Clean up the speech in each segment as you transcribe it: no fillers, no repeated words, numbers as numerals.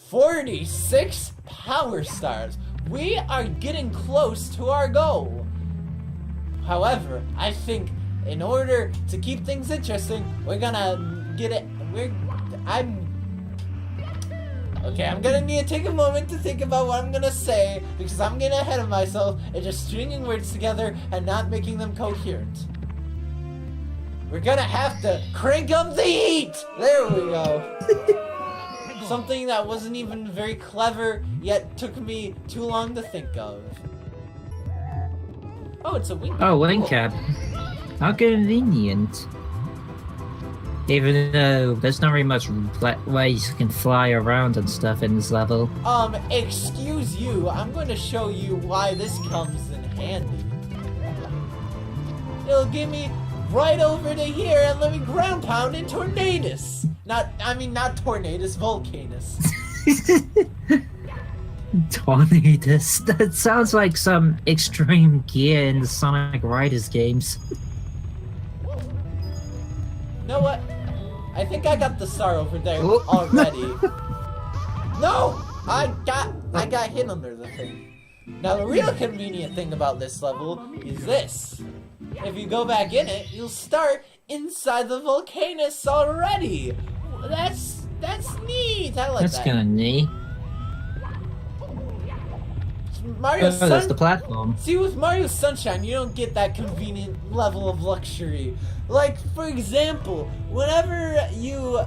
46 power stars. We are getting close to our goal. However, I think in order to keep things interesting, we're gonna get it. I'm gonna need to take a moment to think about what I'm gonna say because I'm getting ahead of myself and just stringing words together and not making them coherent. We're gonna have to crank up the heat! There we go. Something that wasn't even very clever, yet took me too long to think of. Oh, it's a wing cap. Oh, wing cap. How convenient. Even though there's not very much ways you can fly around and stuff in this level. Excuse you, I'm going to show you why this comes in handy. It'll give me right over to here and let me ground pound in Tornadus. Not Tornadus, Volcanus. Tornadus. That sounds like some extreme gear in the Sonic Riders games. You know what? I think I got the star over there already. No! I got hit under the thing. Now the real convenient thing about this level is this. If you go back in it, you'll start inside the volcanus already. That's neat. I like that. That's kinda neat. Mario that's the platform. See, with Mario Sunshine, you don't get that convenient level of luxury. Like, for example, whenever you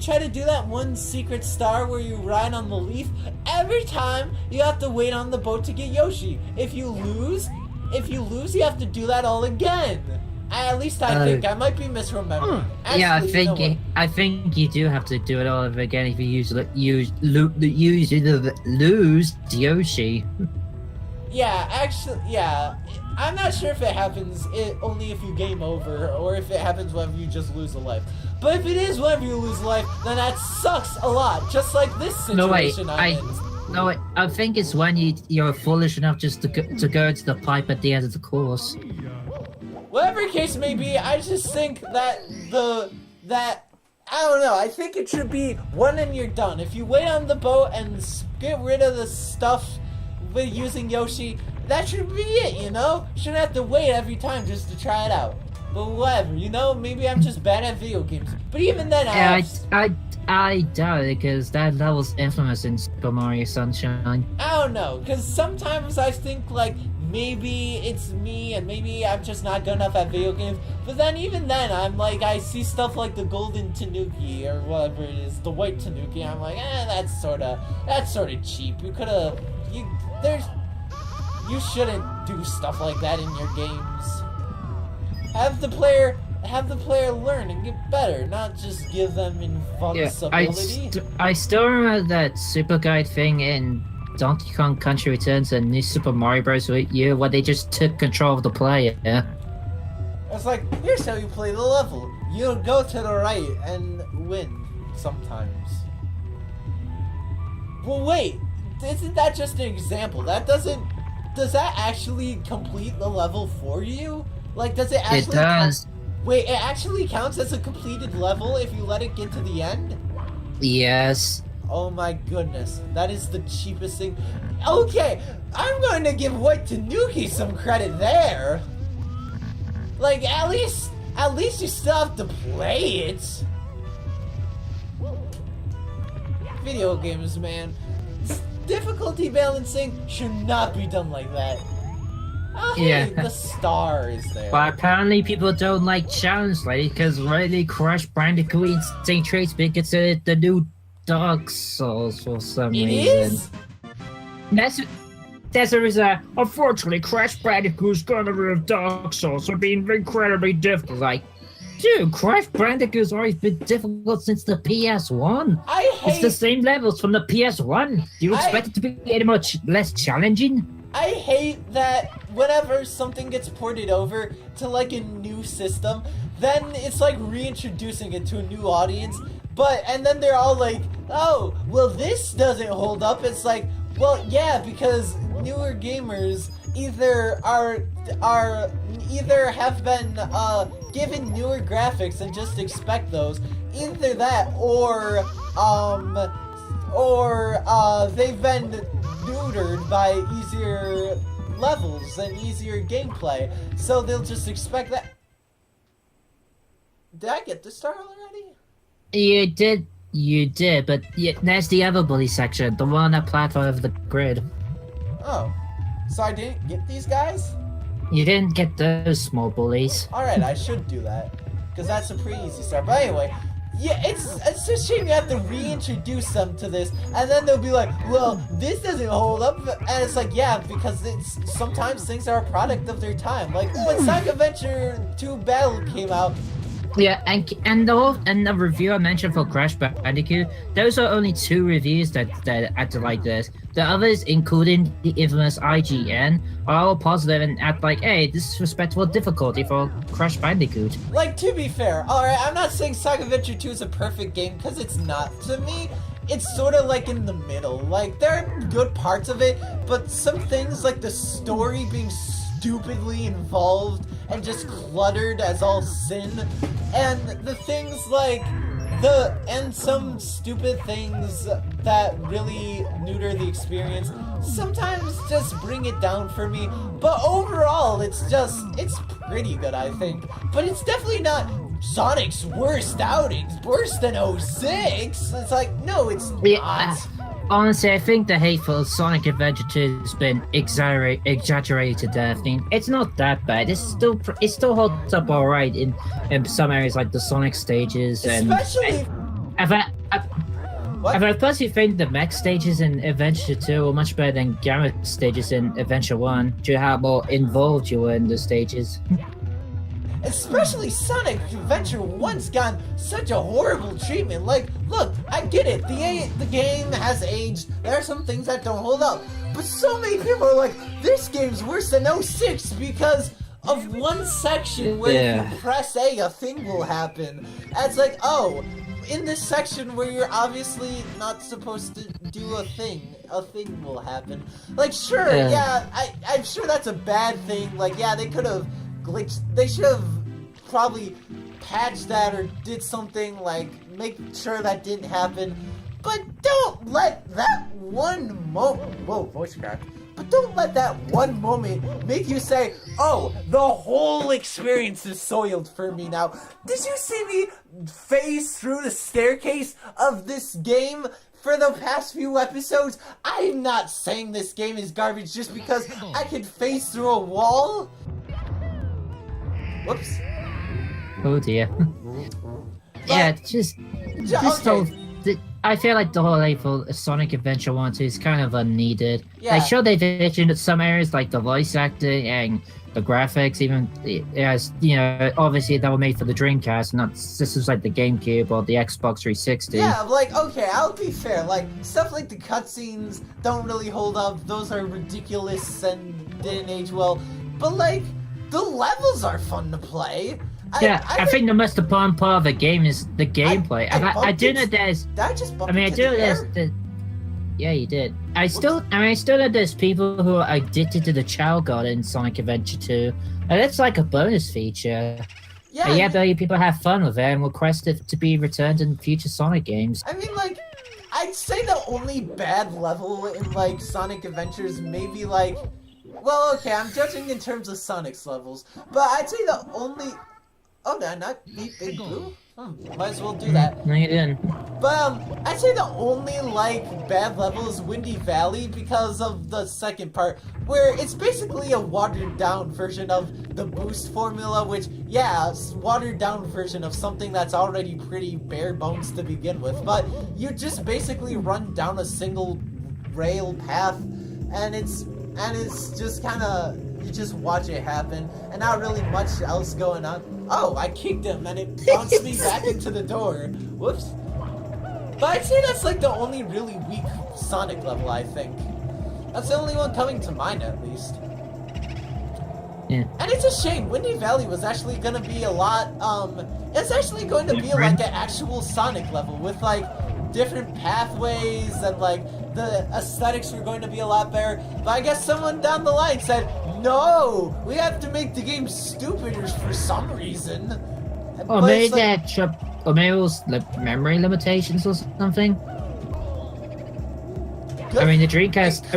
try to do that one secret star where you ride on the leaf, every time you have to wait on the boat to get Yoshi. If you lose, you have to do that all again. At least I think. I might be misremembering. Actually, yeah, I you think you do have to do it all over again if you lose Yoshi. Yeah, actually, yeah. I'm not sure if it happens only if you game over, or if it happens whenever you just lose a life. But if it is whenever you lose a life, then that sucks a lot, just like this situation I'm in. No, wait, I think it's when you're foolish enough just to go to the pipe at the end of the course. Whatever case may be, I just think that I don't know, I think it should be one and you're done. If you wait on the boat and get rid of the stuff with using Yoshi, that should be it, you know? Shouldn't have to wait every time just to try it out. But whatever, you know? Maybe I'm just bad at video games. But even then, I doubt it, because that level's infamous in Super Mario Sunshine. I don't know, because sometimes I think, like, maybe it's me and maybe I'm just not good enough at video games. But then even then, I'm like, I see stuff like the golden Tanuki or whatever it is, the white Tanuki. I'm like, that's sort of cheap. You shouldn't do stuff like that in your games. Have the player learn and get better, not just give them invincibility. Yeah, I still remember that Super Guide thing in Donkey Kong Country Returns and New Super Mario Bros. U, where they just took control of the player. It's like, here's how you play the level. You go to the right and win sometimes. Well, wait, isn't that just an example? Does that actually complete the level for you? Like, does it actually? It does. Wait, it actually counts as a completed level if you let it get to the end? Yes. Oh my goodness, that is the cheapest thing. Okay, I'm going to give White Tanuki some credit there. Like, at least you still have to play it. Video games, man. Difficulty balancing should not be done like that. I hate the stars there. But apparently people don't like challenge lately because lately Crash Bandicoot and St. Trace being considered the new Dark Souls for some reason. That's a reason. Unfortunately, Crash Bandicoot's gonna rid of Dark Souls for being incredibly difficult. Like, dude, Crash Bandicoot's always been difficult since the PS1. It's the same levels from the PS1. Do you expect it to be any much less challenging? I hate that whenever something gets ported over to like a new system, then it's like reintroducing it to a new audience. And then they're all like, oh, well, this doesn't hold up. It's like, well, yeah, because newer gamers either have been given newer graphics and just expect those. Either that, or they've been neutered by easier levels and easier gameplay, so they'll just expect that. Did I get the star already? You did, but there's the other bully section, the one that platform of the grid. Oh, so I didn't get these guys? You didn't get those small bullies. Alright, I should do that, because that's a pretty easy start. But anyway, yeah, it's a shame you have to reintroduce them to this, and then they'll be like, well, this doesn't hold up, and it's like, yeah, because sometimes things are a product of their time. Like, when Sonic Adventure 2 Battle came out, yeah, and the review I mentioned for Crash Bandicoot, those are only 2 reviews that act like this. The others, including the infamous IGN, are all positive and act like, hey, this is respectable difficulty for Crash Bandicoot. Like, to be fair, alright, I'm not saying Sonic Adventure 2 is a perfect game, because it's not. To me, it's sort of like in the middle. Like, there are good parts of it, but some things, like the story being stupidly involved and just cluttered as all sin, and the things like some stupid things that really neuter the experience sometimes just bring it down for me. But overall, it's pretty good, I think. But it's definitely not Sonic's worst outings, worse than 06. It's like, no, it's not. Honestly, I think the hate for Sonic Adventure 2 has been exaggerated to death. I mean, it's not that bad. It still holds up alright in some areas like the Sonic stages. Especially... I personally think the mech stages in Adventure 2 are much better than Gamma stages in Adventure 1, due to how more involved you were in the stages. Especially Sonic Adventure 1's gotten such a horrible treatment. Like, look, I get it. The game has aged. There are some things that don't hold up. But so many people are like, this game's worse than 06 because of one section where if you press A, a thing will happen. And it's like, oh, in this section where you're obviously not supposed to do a thing will happen. Like, sure, yeah, I'm sure that's a bad thing. Like, yeah, they could have glitched. They should have probably patched that or did something, like, make sure that didn't happen. But don't let that one moment... Whoa, voice crack. But don't let that one moment make you say, oh, the whole experience is soiled for me now. Did you see me phase through the staircase of this game for the past few episodes? I'm not saying this game is garbage just because I could phase through a wall. Whoops. Oh dear. Yeah, just okay. I feel like the whole for Sonic Adventure 1 2 is kind of unneeded. Yeah. Sure they've mentioned some areas like the voice acting and the graphics, even as obviously that were made for the Dreamcast, not this was like the GameCube or the Xbox 360. Yeah, like, okay, I'll be fair. Like, stuff like the cutscenes don't really hold up. Those are ridiculous and didn't age well. But like, the levels are fun to play. I think the most important part of the game is the gameplay. I do know there's. Did I just bump I mean, I into do know the there's. air? Yeah, you did. I still know there's people who are addicted to the Child God in Sonic Adventure 2, and it's like a bonus feature. Yeah, but people have fun with it and request it to be returned in future Sonic games. I mean, like, I'd say the only bad level in like Sonic Adventures maybe like. Well, okay, I'm judging in terms of Sonic's levels, but I'd say the only... Oh, did I not beat Big Blue? Might as well do that. No, you didn't. But, I'd say the only, like, bad level is Windy Valley because of the second part, where it's basically a watered-down version of the boost formula, which, yeah, it's a watered-down version of something that's already pretty bare bones to begin with, but you just basically run down a single rail path, and it's just kind of, you just watch it happen, and not really much else going on. Oh, I kicked him, and it bounced me back into the door. Whoops. But I'd say that's like the only really weak Sonic level, I think. That's the only one coming to mind, at least. Yeah. And it's a shame. Windy Valley was actually going to be a lot, it's actually going to be like an actual Sonic level with, like, different pathways and, like, the aesthetics were going to be a lot better. But I guess someone down the line said, no, we have to make the game stupider for some reason. Or maybe or maybe it was like memory limitations or something. I mean, the Dreamcast.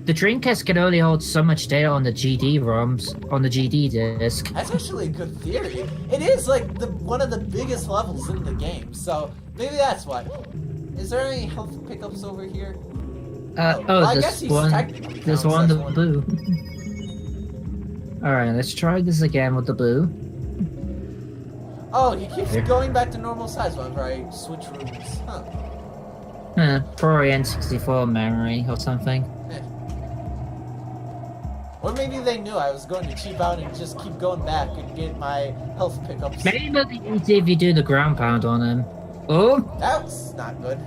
The Dreamcast can only hold so much data on the GD ROMs, on the GD disc. That's actually a good theory. It is like one of the biggest levels in the game, so maybe that's why. Is there any health pickups over here? There's one the blue. Alright, let's try this again with the blue. Oh, he keeps going back to normal size whenever I switch rooms. Huh. Probably N64 memory or something. Or maybe they knew I was going to cheap out and just keep going back and get my health pickups. Maybe it'll be easy if you do the ground pound on him. Oh! That's not good.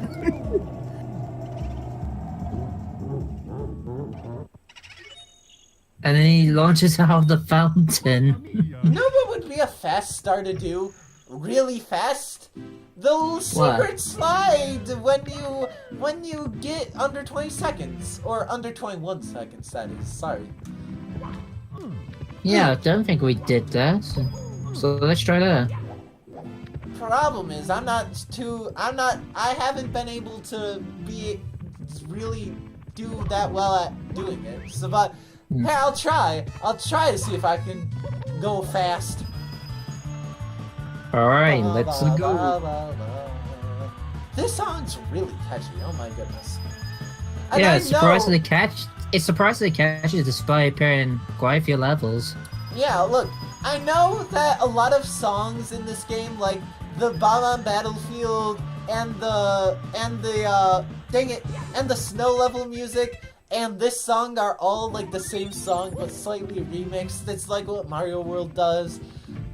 And then he launches out of the fountain. You know what would be a fast star to do? Really fast? The secret slide when you get under 20 seconds. Or under 21 seconds, that is. Sorry. Yeah, I don't think we did that. So let's try that. Problem is, I haven't been able to really do that well at doing it. So, but, hey, I'll try to see if I can go fast. Alright, let's go. This song's really catchy, oh my goodness. And yeah, it's surprisingly catchy despite appearing in quite a few levels. Yeah, look, I know that a lot of songs in this game, like the Bomb on Battlefield and the snow level music and this song are all like the same song but slightly remixed. It's like what Mario World does.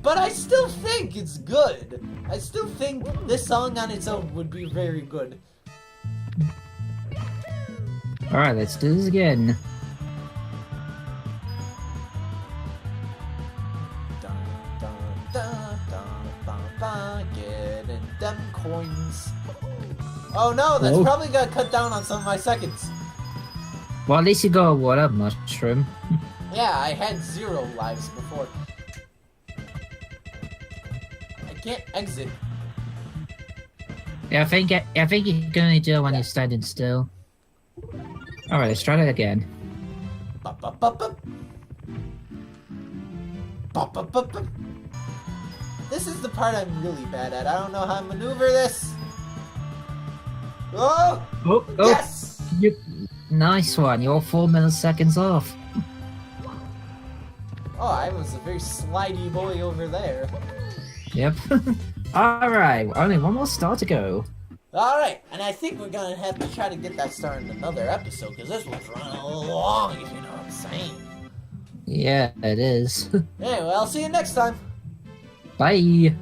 But I still think it's good. I still think this song on its own would be very good. Alright, let's do this again. Getting them coins. Oh no, that's probably gonna cut down on some of my seconds. Well, at least you got a water mushroom. Yeah, I had 0 lives before. I can't exit. Yeah, I think you can only do it when you're standing still. Alright, let's try that again. This is the part I'm really bad at. I don't know how to maneuver this. Oh! Yes! Nice one. You're 4 milliseconds off. Oh, I was a very slidey boy over there. Yep. Alright, only one more star to go. Alright, and I think we're gonna have to try to get that star in another episode, because this one's running a little long, if you know what I'm saying. Yeah, it is. Anyway, I'll see you next time. Bye.